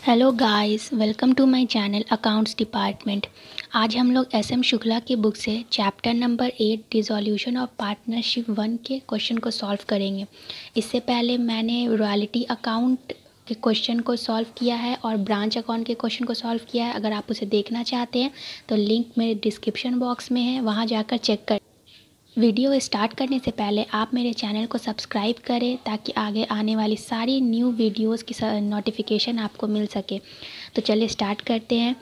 Hello guys, welcome to my channel accounts department. आज हम लोग एस.एम. शुक्ला की बुक से chapter number 8 dissolution of partnership 1 के क्वेश्चन को सॉल्व करेंगे। इससे पहले मैंने रॉयल्टी अकाउंट के क्वेश्चन को सॉल्व किया है और ब्रांच अकाउंट के क्वेश्चन को सॉल्व किया है। अगर आप उसे देखना चाहते हैं तो लिंक मेरे डिस्क्रिप्शन बॉक्स में है, वहाँ जाकर चेक कर। वीडियो स्टार्ट करने से पहले आप मेरे चैनल को सब्सक्राइब करें ताकि आगे आने वाली सारी न्यू वीडियोस की नोटिफिकेशन आपको मिल सके। तो चलिए स्टार्ट करते हैं।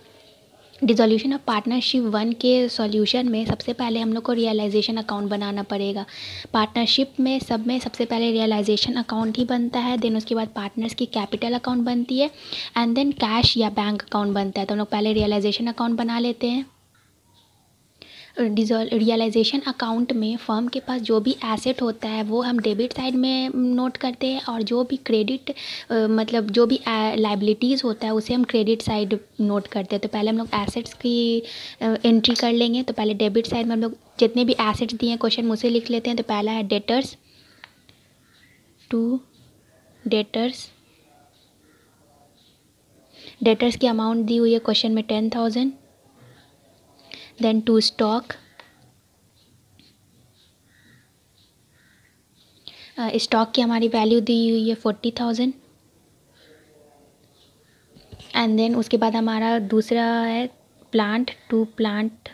डिसोल्यूशन ऑफ पार्टनरशिप 1 के सॉल्यूशन में सबसे पहले हम लोग को रियलाइजेशन अकाउंट बनाना पड़ेगा। पार्टनरशिप में सब में सबसे पहले रियलाइजेशन अकाउंट ही बनता है, देन उसके बाद पार्टनर्स की कैपिटल अकाउंट बनती है एंड देन कैश या बैंक अकाउंट बनता है। तो हम लोग पहले रियलाइजेशन अकाउंट बना लेते हैं। रियलाइजेशन अकाउंट में फर्म के पास जो भी एसेट होता है वो हम डेबिट साइड में नोट करते हैं और जो भी क्रेडिट मतलब जो भी लाइबिलिटीज़ होता है उसे हम क्रेडिट साइड नोट करते हैं। तो पहले हम लोग एसेट्स की एंट्री कर लेंगे। तो पहले डेबिट साइड में हम लोग जितने भी एसेट्स दिए हैं क्वेश्चन मुझसे लिख लेते हैं। तो पहला है डेटर्स, टू डेटर्स। डेटर्स की अमाउंट दी हुई है क्वेश्चन में 10,000। देन टू स्टॉक, स्टॉक की हमारी वैल्यू दी हुई है 40,000। एंड देन उसके बाद हमारा दूसरा है प्लांट, टू प्लांट।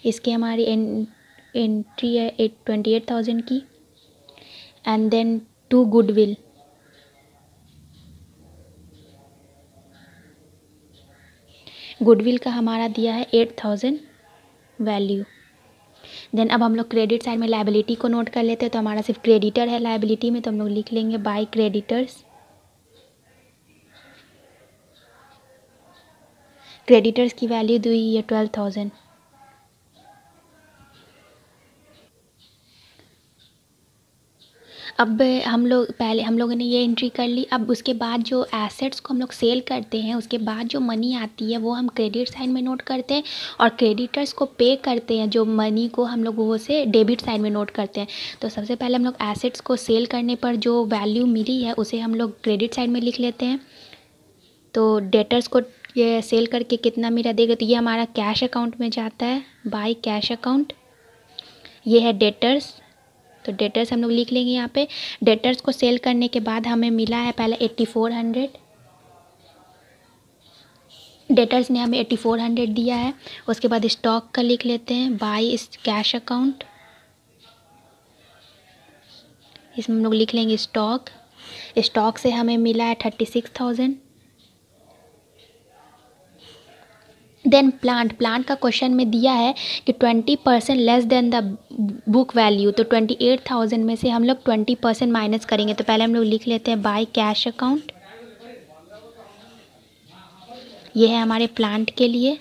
इसकी हमारी एंट्री है 28,000 की। And then to goodwill, goodwill का हमारा दिया है 8,000 वैल्यू। देन अब हम लोग क्रेडिट साइड में लाइबिलिटी को नोट कर लेते हैं। तो हमारा सिर्फ क्रेडिटर है लाइबिलिटी में, तो हम लोग लिख लेंगे बाय क्रेडिटर्स। क्रेडिटर्स की वैल्यू दी हुई है 12,000। अब हम लोगों ने ये एंट्री कर ली। अब उसके बाद जो एसेट्स को हम लोग सेल करते हैं उसके बाद जो मनी आती है वो हम क्रेडिट साइड में नोट करते हैं और क्रेडिटर्स को पे करते हैं जो मनी को हम लोग वो से डेबिट साइड में नोट करते हैं। तो सबसे पहले हम लोग एसेट्स को सेल करने पर जो वैल्यू मिली है उसे हम लोग क्रेडिट साइड में लिख लेते हैं। तो डेटर्स को ये सेल करके कितना मेरा देगा, तो ये हमारा कैश अकाउंट में जाता है, बाय कैश अकाउंट। ये है डेटर्स, तो डेटर्स हम लोग लिख लेंगे यहाँ पे। डेटर्स को सेल करने के बाद हमें मिला है पहले 8400। डेटर्स ने हमें 8400 दिया है। उसके बाद स्टॉक का लिख लेते हैं बाय इस कैश अकाउंट। इसमें हम लोग लिख लेंगे स्टॉक। स्टॉक से हमें मिला है 36,000। देन प्लांट का क्वेश्चन में दिया है कि 20% less than the book value. तो 28,000 में से हम लोग 20% माइनस करेंगे। तो पहले हम लोग लिख लेते हैं बाय कैश अकाउंट। ये है हमारे प्लांट के लिए।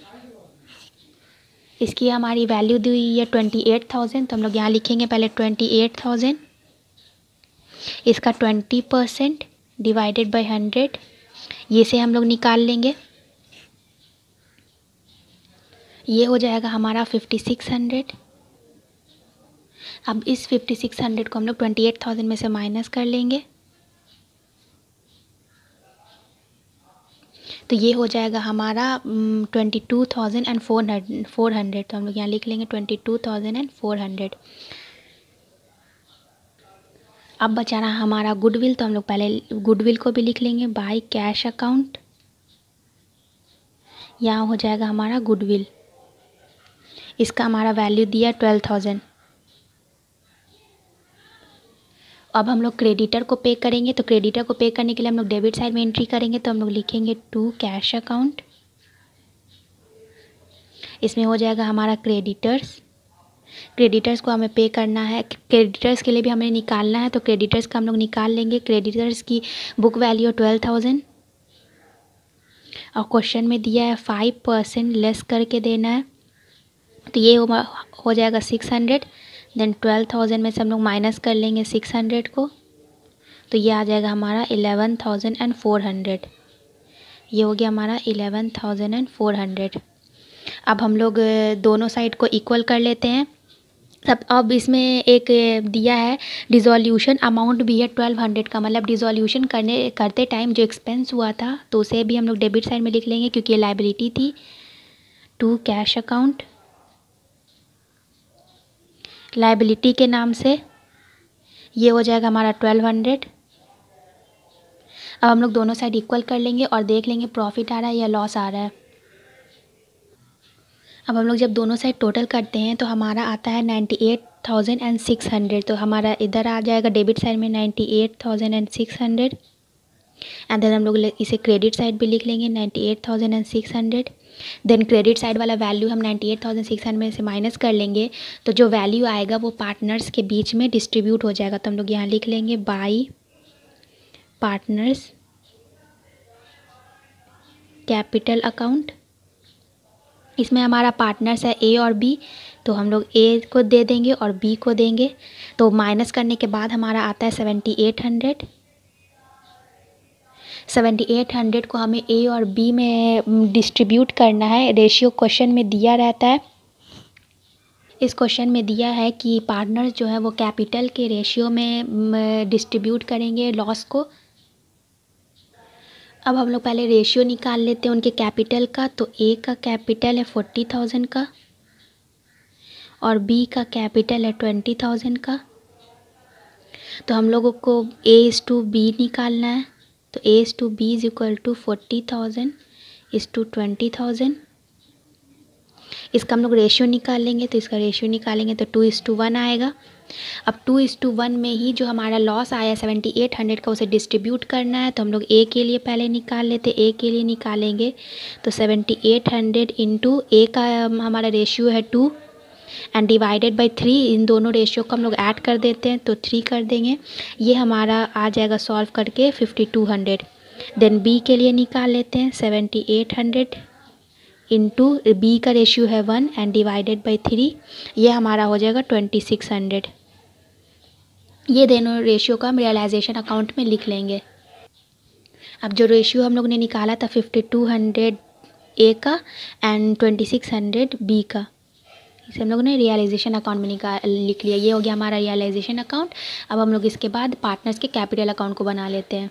इसकी हमारी वैल्यू दी हुई है 28,000। तो हम लोग यहाँ लिखेंगे पहले 28,000। इसका 20% डिवाइडेड बाय 100, ये से हम लोग निकाल लेंगे। ये हो जाएगा हमारा 5600। अब इस 5600 को हम लोग 28,000 में से माइनस कर लेंगे। तो ये हो जाएगा हमारा 22,400। तो हम लोग यहाँ लिख लेंगे 22,400। अब बचा रहा हमारा गुडविल। तो हम लोग पहले गुडविल को भी लिख लेंगे बाय कैश अकाउंट। यहाँ हो जाएगा हमारा गुडविल। इसका हमारा वैल्यू दिया 12,000। अब हम लोग क्रेडिटर को पे करेंगे। तो क्रेडिटर को पे करने के लिए हम लोग डेबिट साइड में एंट्री करेंगे। तो हम लोग लिखेंगे टू कैश अकाउंट। इसमें हो जाएगा हमारा क्रेडिटर्स। क्रेडिटर्स को हमें पे करना है, क्रेडिटर्स के लिए भी हमें निकालना है। तो क्रेडिटर्स का हम लोग निकाल लेंगे। क्रेडिटर्स की बुक वैल्यू 12,000 और क्वेश्चन में दिया है 5% लेस करके देना है। तो ये हो जाएगा 600। देन 12,000 में से हम लोग माइनस कर लेंगे 600 को। तो ये आ जाएगा हमारा 11,400। ये हो गया हमारा 11,400। अब हम लोग दोनों साइड को इक्वल कर लेते हैं। सब अब इसमें एक दिया है डिज़ोल्यूशन अमाउंट भी है 1200 का, मतलब डिज़ोल्यूशन करते टाइम जो एक्सपेंस हुआ था तो उसे भी हम लोग डेबिट साइड में लिख लेंगे क्योंकि ये लाइबिलिटी थी। टू कैश अकाउंट, लाइबिलिटी के नाम से ये हो जाएगा हमारा 1200। अब हम लोग दोनों साइड इक्वल कर लेंगे और देख लेंगे प्रॉफिट आ रहा है या लॉस आ रहा है। अब हम लोग जब दोनों साइड टोटल करते हैं तो हमारा आता है 98,600। तो हमारा इधर आ जाएगा डेबिट साइड में 98,600 एंड देन हम लोग इसे क्रेडिट साइड भी लिख लेंगे 98,600। देन क्रेडिट साइड वाला वैल्यू हम 98,600 में से माइनस कर लेंगे तो जो वैल्यू आएगा वो पार्टनर्स के बीच में डिस्ट्रीब्यूट हो जाएगा। तो हम लोग यहाँ लिख लेंगे बाई पार्टनर्स कैपिटल अकाउंट। इसमें हमारा पार्टनर्स है ए और बी, तो हम लोग ए को दे देंगे और बी को देंगे। तो माइनस करने के बाद हमारा आता है 7800। 7800 को हमें ए और बी में डिस्ट्रीब्यूट करना है। रेशियो क्वेश्चन में दिया रहता है। इस क्वेश्चन में दिया है कि पार्टनर्स जो है वो कैपिटल के रेशियो में डिस्ट्रीब्यूट करेंगे लॉस को। अब हम लोग पहले रेशियो निकाल लेते हैं उनके कैपिटल का। तो ए का कैपिटल है 40,000 का और बी का कैपिटल है 20,000 का। तो हम लोगों को ए इज़ टू बी निकालना है। तो A is to B is equal to 40,000 is to 20,000। इसका हम लोग रेशियो निकाल लेंगे। तो इसका रेशियो निकालेंगे तो 2:1 आएगा। अब 2:1 में ही जो हमारा लॉस आया 7800 का उसे डिस्ट्रीब्यूट करना है। तो हम लोग ए के लिए पहले निकाल लेते। ए के लिए निकालेंगे तो 7800 इंटू ए का हमारा रेशियो है 2 एंड डिवाइडेड बाई 3। इन दोनों रेशियो को हम लोग ऐड कर देते हैं तो 3 कर देंगे। ये हमारा आ जाएगा सॉल्व करके 5200। देन बी के लिए निकाल लेते हैं 7800 इंटू बी का रेशियो है 1 एंड डिवाइडेड बाई 3। ये हमारा हो जाएगा 2600। ये दोनों रेशियो का हम रियलाइजेशन अकाउंट में लिख लेंगे। अब जो रेशियो हम लोग ने निकाला था 5200 ए का एंड 2600 बी का, इसे हम लोग ने रियलाइजेशन अकाउंट में लिख लिया। ये हो गया हमारा रियलाइजेशन अकाउंट। अब हम लोग इसके बाद पार्टनर्स के कैपिटल अकाउंट को बना लेते हैं।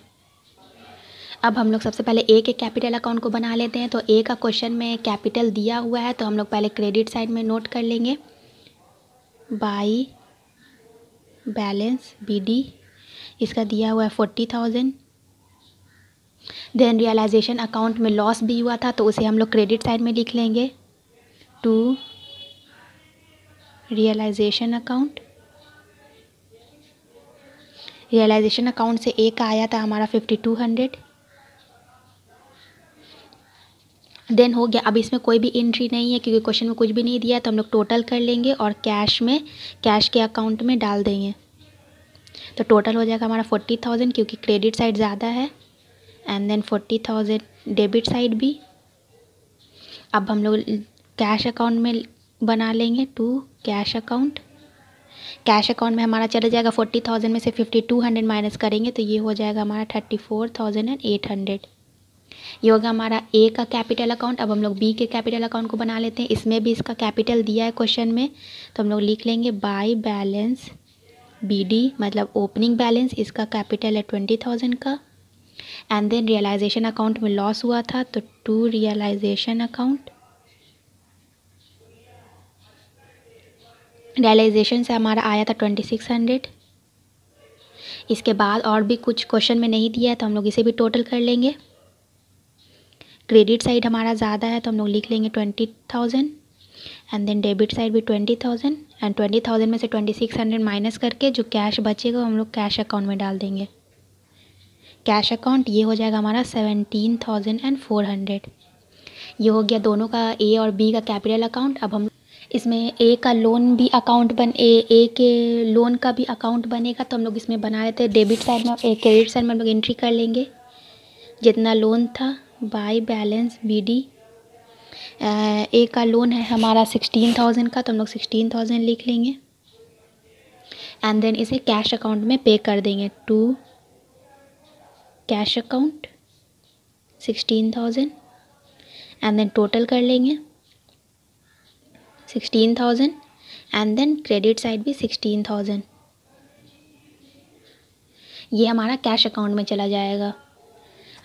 अब हम लोग सबसे पहले ए के कैपिटल अकाउंट को बना लेते हैं। तो ए का क्वेश्चन में कैपिटल दिया हुआ है तो हम लोग पहले क्रेडिट साइड में नोट कर लेंगे बाई बैलेंस BD। इसका दिया हुआ है 40,000। देन रियलाइजेशन अकाउंट में लॉस भी हुआ था तो उसे हम लोग क्रेडिट साइड में लिख लेंगे to realisation account. Realisation account से ए का आया था हमारा 5200। देन हो गया। अब इसमें कोई भी एंट्री नहीं है क्योंकि क्वेश्चन में कुछ भी नहीं दिया है। तो हम लोग टोटल कर लेंगे और कैश के अकाउंट में डाल देंगे। तो टोटल हो जाएगा हमारा 40,000 क्योंकि क्रेडिट साइड ज़्यादा है एंड देन 40,000 डेबिट साइड भी। अब हम लोग कैश अकाउंट में बना लेंगे to cash account. Cash account में हमारा चला जाएगा 40,000 में से 5200 माइनस करेंगे तो ये हो जाएगा हमारा 34,800। ये होगा हमारा ए का कैपिटल अकाउंट। अब हम लोग बी के कैपिटल अकाउंट को बना लेते हैं। इसमें भी इसका कैपिटल दिया है क्वेश्चन में तो हम लोग लिख लेंगे बाई बैलेंस BD, मतलब ओपनिंग बैलेंस। इसका कैपिटल है 20,000 का एंड देन रियलाइजेशन अकाउंट में लॉस हुआ था तो टू रियलाइजेशन अकाउंट। रियलाइजेशन से हमारा आया था 2600। इसके बाद और भी कुछ क्वेश्चन में नहीं दिया है तो हम लोग इसे भी टोटल कर लेंगे। क्रेडिट साइड हमारा ज़्यादा है तो हम लोग लिख लेंगे 20,000 एंड देन डेबिट साइड भी 20,000 एंड 20,000 में से 2600 माइनस करके जो कैश बचेगा हम लोग कैश अकाउंट में डाल देंगे। कैश अकाउंट ये हो जाएगा हमारा 17,400। ये हो गया दोनों का ए और बी का कैपिटल अकाउंट। अब हम इसमें ए का लोन भी अकाउंट ए के लोन का भी अकाउंट बनेगा तो हम लोग इसमें बना लेते हैं। डेबिट साइड में क्रेडिट साइड में हम लोग एंट्री कर लेंगे जितना लोन था बाई बैलेंस BD। ए का लोन है हमारा 16,000 का तो हम लोग 16,000 लिख लेंगे एंड देन इसे कैश अकाउंट में पे कर देंगे to cash account 16,000 and then total कर लेंगे 16,000 एंड देन क्रेडिट साइड भी 16,000। ये हमारा कैश अकाउंट में चला जाएगा।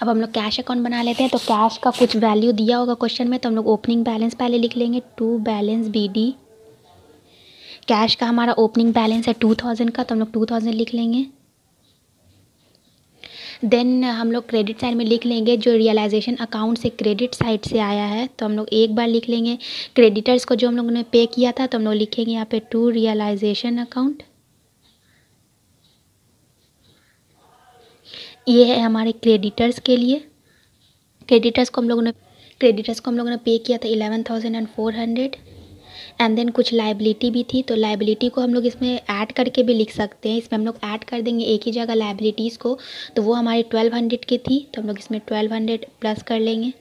अब हम लोग कैश अकाउंट बना लेते हैं। तो कैश का कुछ वैल्यू दिया होगा क्वेश्चन में, तो हम लोग ओपनिंग बैलेंस पहले लिख लेंगे, टू बैलेंस BD। कैश का हमारा ओपनिंग बैलेंस है 2000 का, तो हम लोग 2000 लिख लेंगे। देन हम लोग क्रेडिट साइड में लिख लेंगे जो रियलाइजेशन अकाउंट से क्रेडिट साइड से आया है, तो हम लोग एक बार लिख लेंगे क्रेडिटर्स को जो हम लोगों ने पे किया था, तो हम लोग लिखेंगे यहाँ पे टू रियलाइजेशन अकाउंट। ये है हमारे क्रेडिटर्स के लिए। क्रेडिटर्स को हम लोगों ने पे किया था 11,400। एंड देन कुछ लाइबिलिटी भी थी, तो लाइबिलिटी को हम लोग इसमें ऐड करके भी लिख सकते हैं। इसमें हम लोग ऐड कर देंगे एक ही जगह लाइबिलिटीज़ को, तो वो हमारी 1200 की थी, तो हम लोग इसमें 1200 प्लस कर लेंगे।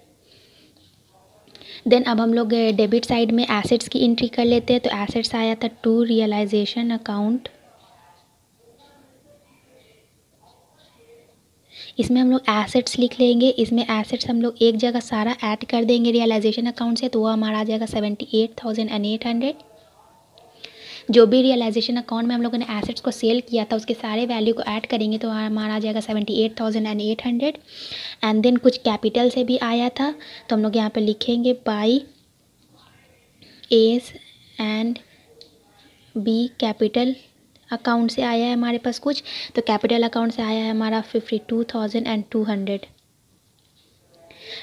देन अब हम लोग डेबिट साइड में एसेट्स की एंट्री कर लेते हैं। तो एसेट्स आया था टू रियलाइजेशन अकाउंट। इसमें हम लोग एसेट्स लिख लेंगे। इसमें एसेट्स हम लोग एक जगह सारा ऐड कर देंगे रियलाइजेशन अकाउंट से, तो वो हमारा आ जाएगा 78,800। जो भी रियलाइजेशन अकाउंट में हम लोगों ने एसेट्स को सेल किया था उसके सारे वैल्यू को ऐड करेंगे तो हमारा आ जाएगा 78,800। एंड देन कुछ कैपिटल से भी आया था, तो हम लोग यहाँ पे लिखेंगे by S and B. Capital account से आया है हमारे पास कुछ, तो कैपिटल अकाउंट से आया है हमारा 52,200।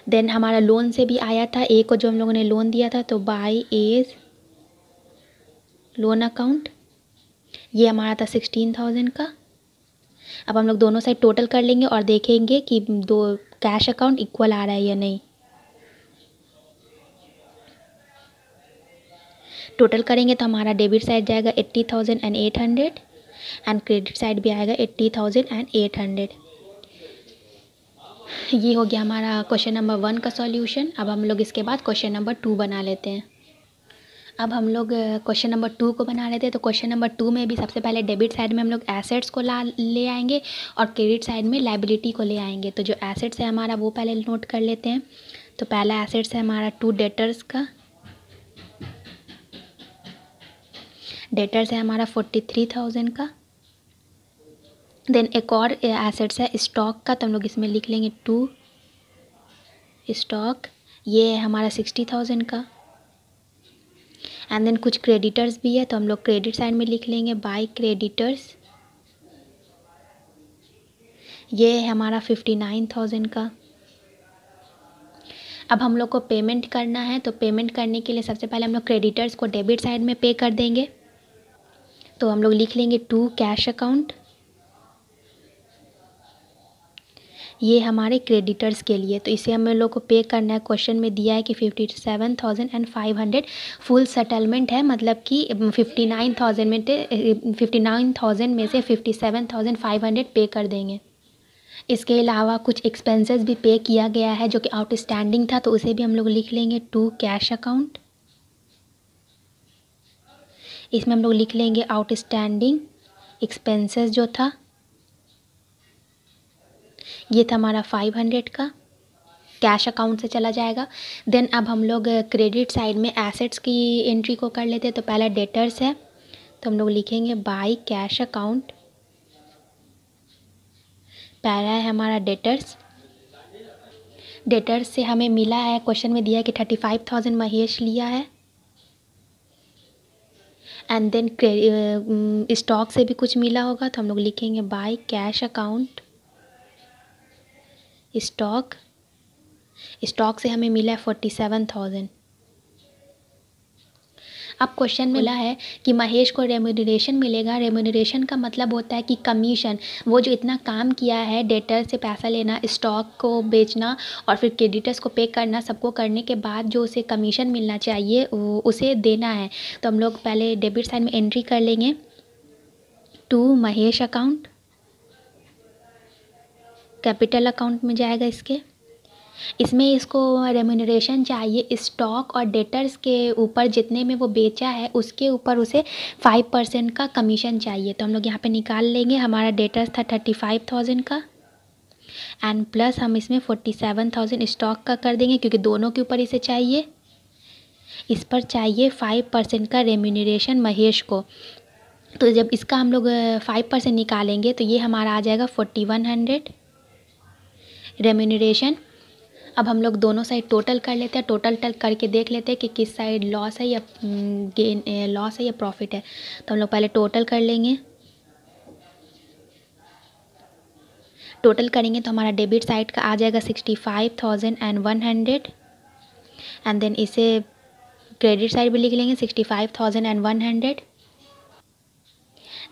देन हमारा लोन से भी आया था, ए को जो हम लोगों ने लोन दिया था, तो बाई एज लोन अकाउंट, ये हमारा था 16,000 का। अब हम लोग दोनों साइड टोटल कर लेंगे और देखेंगे कि दो कैश अकाउंट इक्वल आ रहा है या नहीं। टोटल करेंगे तो हमारा डेबिट साइड जाएगा 80,800 एंड क्रेडिट साइड भी आएगा 80,800। ये हो गया हमारा क्वेश्चन नंबर 1 का सॉल्यूशन। अब हम लोग इसके बाद क्वेश्चन नंबर 2 बना लेते हैं। अब हम लोग क्वेश्चन नंबर 2 को बना लेते हैं। तो क्वेश्चन नंबर 2 में भी सबसे पहले डेबिट साइड में हम लोग एसेट्स को ले आएंगे और क्रेडिट साइड में लाइबिलिटी को ले आएंगे। तो जो एसेट्स है हमारा वो पहले नोट कर लेते हैं। तो पहला एसेट्स है हमारा टू डेटर्स का। डेटर्स है हमारा 43,000 का। देन एक और एसेट्स है स्टॉक का, तो हम लोग इसमें लिख लेंगे टू स्टॉक, ये है हमारा 60,000 का। एंड देन कुछ क्रेडिटर्स भी है, तो हम लोग क्रेडिट साइड में लिख लेंगे बाय क्रेडिटर्स, ये है हमारा 59,000 का। अब हम लोग को पेमेंट करना है, तो पेमेंट करने के लिए सबसे पहले हम लोग क्रेडिटर्स को डेबिट साइड में पे कर देंगे। तो हम लोग लिख लेंगे टू कैश अकाउंट, ये हमारे क्रेडिटर्स के लिए, तो इसे हम लोग को पे करना है। क्वेश्चन में दिया है कि 57,500 फुल सेटलमेंट है, मतलब कि 59,000 में से 57,500 पे कर देंगे। इसके अलावा कुछ एक्सपेंसेस भी पे किया गया है जो कि आउटस्टैंडिंग था, तो उसे भी हम लोग लिख लेंगे टू कैश अकाउंट। इसमें हम लोग लिख लेंगे आउटस्टैंडिंग एक्सपेंसेस जो था, ये था हमारा 500 का, कैश अकाउंट से चला जाएगा। देन अब हम लोग क्रेडिट साइड में एसेट्स की एंट्री को कर लेते हैं। तो पहला डेटर्स है, तो हम लोग लिखेंगे बाय कैश अकाउंट। पहला है हमारा डेटर्स। डेटर्स से हमें मिला है, क्वेश्चन में दिया है कि 35,000 महेश लिया है। एंड देन स्टॉक से भी कुछ मिला होगा, तो हम लोग लिखेंगे by cash account stock. Stock से हमें मिला है 47,000। अब क्वेश्चन मिला है कि महेश को रेम्यूनरेशन मिलेगा। रेम्यूनरेशन का मतलब होता है कि कमीशन, वो जो इतना काम किया है, डेटर से पैसा लेना, स्टॉक को बेचना और फिर क्रेडिटर्स को पे करना, सबको करने के बाद जो उसे कमीशन मिलना चाहिए उसे देना है। तो हम लोग पहले डेबिट साइड में एंट्री कर लेंगे to Mahesh account, capital account में जाएगा इसमें इसको रेम्यूनरेशन चाहिए स्टॉक और डेटर्स के ऊपर, जितने में वो बेचा है उसके ऊपर उसे 5% का कमीशन चाहिए। तो हम लोग यहाँ पे निकाल लेंगे। हमारा डेटर्स था 35,000 का एंड प्लस हम इसमें 47,000 स्टॉक का कर देंगे क्योंकि दोनों के ऊपर इसे चाहिए। इस पर चाहिए 5% का रेम्यूनरेशन महेश को। तो जब इसका हम लोग 5% निकालेंगे तो ये हमारा आ जाएगा 4100 रेम्यूनरेशन। अब हम लोग दोनों साइड टोटल कर लेते हैं, टोटल करके देख लेते हैं कि किस साइड लॉस है या गेन, लॉस है या प्रॉफिट है। तो हम लोग पहले टोटल कर लेंगे। टोटल करेंगे तो हमारा डेबिट साइड का आ जाएगा 65,100 एंड देन इसे क्रेडिट साइड भी लिख लेंगे 65,100।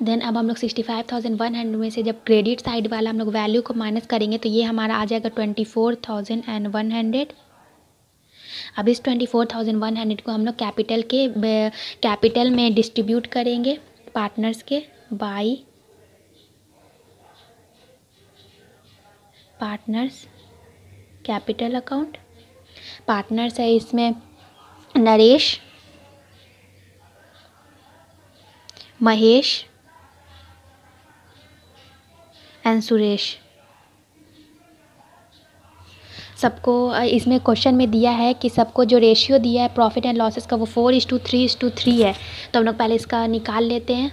देन अब हम लोग 65,100 में से जब क्रेडिट साइड वाला हम लोग वैल्यू को माइनस करेंगे तो ये हमारा आ जाएगा 24,100। अब इस 24,100 को हम लोग कैपिटल में डिस्ट्रीब्यूट करेंगे पार्टनर्स के bye partners capital account. Partners है इसमें नरेश, महेश एंड सुरेश। सबको इसमें क्वेश्चन में दिया है कि सबको जो रेशियो दिया है प्रॉफिट एंड लॉसेस का वो 4:3:3 है। तो हम लोग पहले इसका निकाल लेते हैं।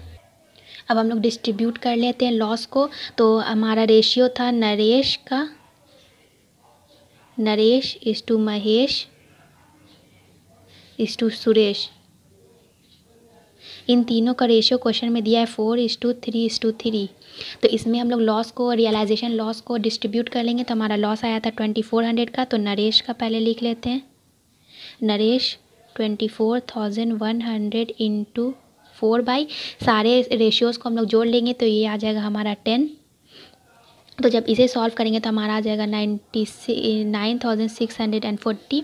अब हम लोग डिस्ट्रीब्यूट कर लेते हैं लॉस को। तो हमारा रेशियो था नरेश इस टू महेश इस टू सुरेश। इन तीनों का रेशियो क्वेश्चन में दिया है 4:3:3। तो इसमें हम लोग लॉस को रियलाइजेशन लॉस को डिस्ट्रीब्यूट कर लेंगे। तो हमारा लॉस आया था 2400 का। तो नरेश का पहले लिख लेते हैं। नरेश 24,100 इंटू 4 सारे रेशियोज़ को हम लोग जोड़ लेंगे तो ये आ जाएगा हमारा 10। तो जब इसे सॉल्व करेंगे तो हमारा आ जाएगा 9,640।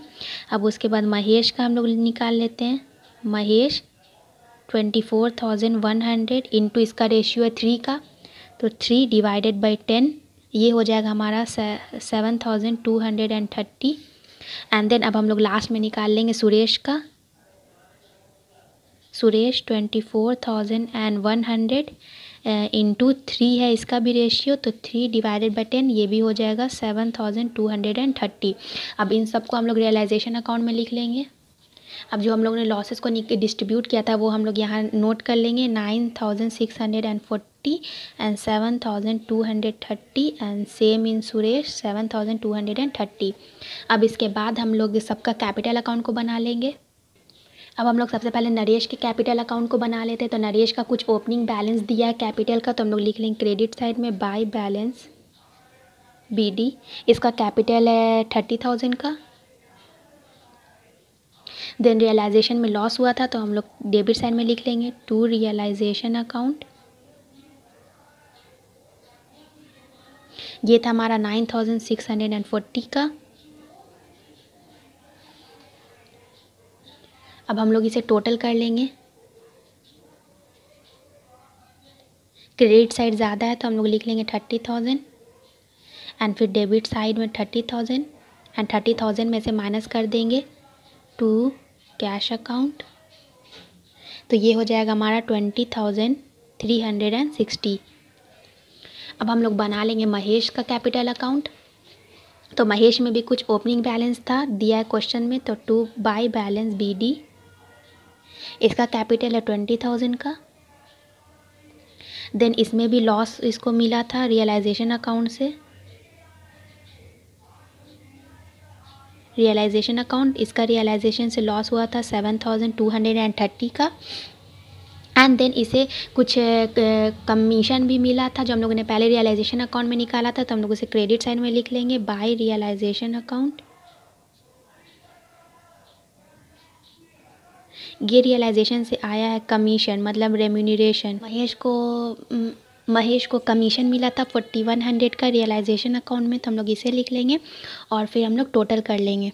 अब उसके बाद महेश का हम लोग निकाल लेते हैं। महेश 24,100 इंटू इसका रेशियो है 3 का, तो 3 डिवाइडेड बाई 10 ये हो जाएगा हमारा 7,230। एंड देन अब हम लोग लास्ट में निकाल लेंगे सुरेश का। सुरेश 24,100 इंटू 3 है इसका भी रेशियो, तो 3 डिवाइडेड बाई 10 ये भी हो जाएगा 7,230। अब इन सबको हम लोग रियलाइजेशन अकाउंट में लिख लेंगे। अब जो हम लोगों ने लॉसेस को डिस्ट्रीब्यूट किया था वो हम लोग यहाँ नोट कर लेंगे। 9,640 and 7,230 and same in Suresh 7,230। अब इसके बाद हम लोग सबका कैपिटल अकाउंट को बना लेंगे। अब हम लोग सबसे पहले नरेश के कैपिटल अकाउंट को बना लेते हैं। तो नरेश का कुछ ओपनिंग बैलेंस दिया है कैपिटल का, तो हम लोग लिख लेंगे क्रेडिट साइड में बाय बैलेंस BD। इसका कैपिटल है 30,000 का। देन रियलाइजेशन में लॉस हुआ था तो हम लोग डेबिट साइड में लिख लेंगे टू रियलाइजेशन अकाउंट। ये था हमारा 9,640 का। अब हम लोग इसे टोटल कर लेंगे। क्रेडिट साइड ज़्यादा है तो हम लोग लिख लेंगे 30,000 एंड फिर डेबिट साइड में 30,000 एंड 30,000 में से माइनस कर देंगे टू कैश अकाउंट। तो ये हो जाएगा हमारा 20,360। अब हम लोग बना लेंगे महेश का कैपिटल अकाउंट। तो महेश में भी कुछ ओपनिंग बैलेंस था दिया है क्वेश्चन में, तो टू बाय बैलेंस BD। इसका कैपिटल है 20,000 का। देन इसमें भी लॉस इसको मिला था रियलाइजेशन अकाउंट से। रियलाइजेशन अकाउंट, इसका रियलाइजेशन से लॉस हुआ था 7,230 का। एंड देन इसे कुछ कमीशन भी मिला था जो हम लोगों ने पहले रियलाइजेशन अकाउंट में निकाला था, तो हम लोग उसे क्रेडिट साइड में लिख लेंगे बाय रियलाइजेशन अकाउंट। ये रियलाइजेशन से आया है कमीशन मतलब रेम्यूनरेशन। महेश को कमीशन मिला था 4,100 का रियलाइजेशन अकाउंट में, तो हम लोग इसे लिख लेंगे और फिर हम लोग टोटल कर लेंगे।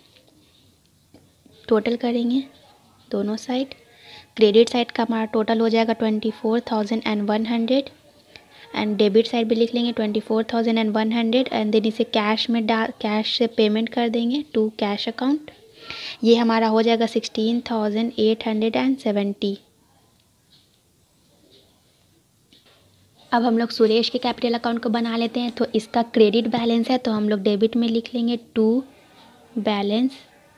टोटल करेंगे दोनों साइड। क्रेडिट साइड का हमारा टोटल हो जाएगा 24,100 एंड डेबिट साइड भी लिख लेंगे 24,100 एंड देन इसे कैश से पेमेंट कर देंगे टू कैश अकाउंट। ये हमारा हो जाएगा 16,870। अब हम लोग सुरेश के कैपिटल अकाउंट को बना लेते हैं। तो इसका क्रेडिट बैलेंस है तो हम लोग डेबिट में लिख लेंगे टू बैलेंस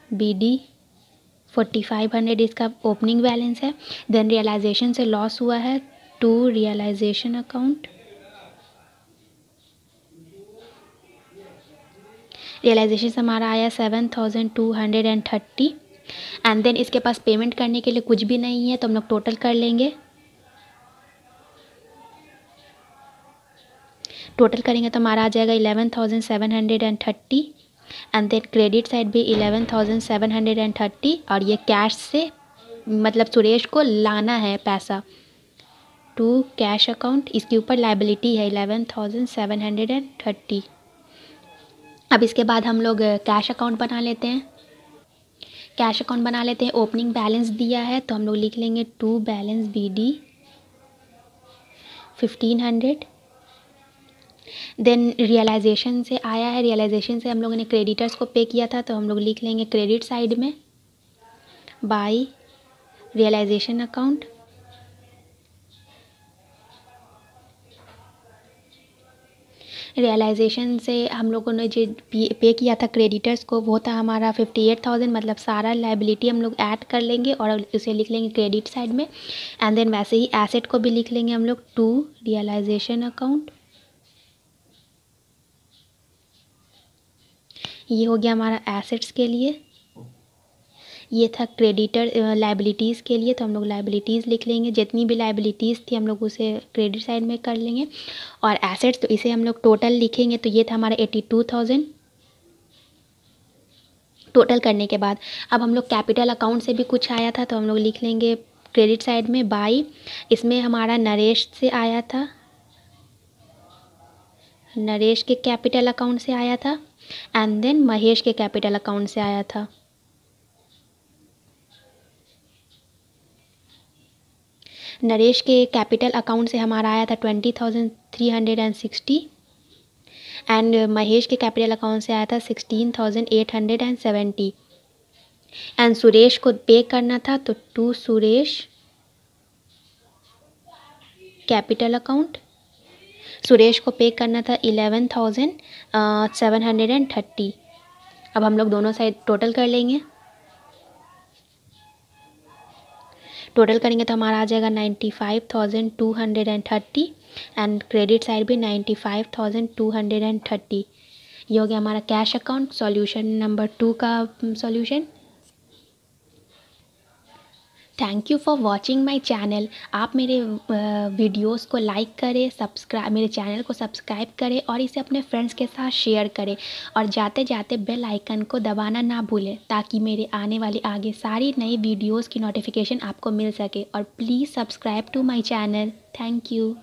BD 4500 इसका ओपनिंग बैलेंस है। देन रियलाइजेशन से लॉस हुआ है टू रियलाइजेशन अकाउंट। रियलाइजेशन से हमारा आया 7230 एंड देन इसके पास पेमेंट करने के लिए कुछ भी नहीं है, तो हम लोग टोटल कर लेंगे। टोटल करेंगे तो हमारा आ जाएगा 11,730 एंड देन क्रेडिट साइड भी 11,730 और ये कैश से मतलब सुरेश को लाना है पैसा टू कैश अकाउंट। इसके ऊपर लाइबिलिटी है 11,730। अब इसके बाद हम लोग कैश अकाउंट बना लेते हैं। कैश अकाउंट बना लेते हैं। ओपनिंग बैलेंस दिया है तो हम लोग लिख लेंगे to balance BD 1500। Then realisation से आया है, रियलाइजेशन से हम लोगों ने क्रेडिटर्स को पे किया था तो हम लोग लिख लेंगे क्रेडिट साइड में बाय रियलाइजेशन अकाउंट। रियलाइजेशन से हम लोगों ने जो पे किया था क्रेडिटर्स को वो था हमारा 58,000, मतलब सारा लाइबिलिटी हम लोग ऐड कर लेंगे और उसे लिख लेंगे क्रेडिट साइड में। एंड देन वैसे ही एसेट को भी लिख लेंगे हम लोग टू रियलाइजेशन अकाउंट। ये हो गया हमारा एसेट्स के लिए। ये था क्रेडिटर लाइबिलिटीज़ के लिए, तो हम लोग लाइबिलिटीज़ लिख लेंगे। जितनी भी लाइबिलिटीज़ थी हम लोग उसे क्रेडिट साइड में कर लेंगे। और एसेट्स तो इसे हम लोग टोटल लिखेंगे, तो ये था हमारा 82,000 टोटल करने के बाद। अब हम लोग कैपिटल अकाउंट से भी कुछ आया था तो हम लोग लिख लेंगे क्रेडिट साइड में बाई। इसमें हमारा नरेश से आया था, नरेश के कैपिटल अकाउंट से आया था एंड देन महेश के कैपिटल अकाउंट से आया था। नरेश के कैपिटल अकाउंट से हमारा आया था 20,360 एंड महेश के कैपिटल अकाउंट से आया था 16,870 एंड सुरेश को पे करना था तो to Suresh capital account. Suresh को पे करना था 11,730। अब हम लोग दोनों साइड टोटल कर लेंगे। टोटल करेंगे तो हमारा आ जाएगा 95,230 एंड क्रेडिट साइड भी 95,230। ये हो गया हमारा कैश अकाउंट सॉल्यूशन नंबर 2 का solution. Thank you for watching my channel. आप मेरे वीडियोस को लाइक करें, मेरे चैनल को सब्सक्राइब करें और इसे अपने फ्रेंड्स के साथ शेयर करें और जाते जाते बेल आइकन को दबाना ना भूलें ताकि मेरे आने वाली आगे सारी नई वीडियोस की नोटिफिकेशन आपको मिल सके। और please subscribe to my channel. Thank you.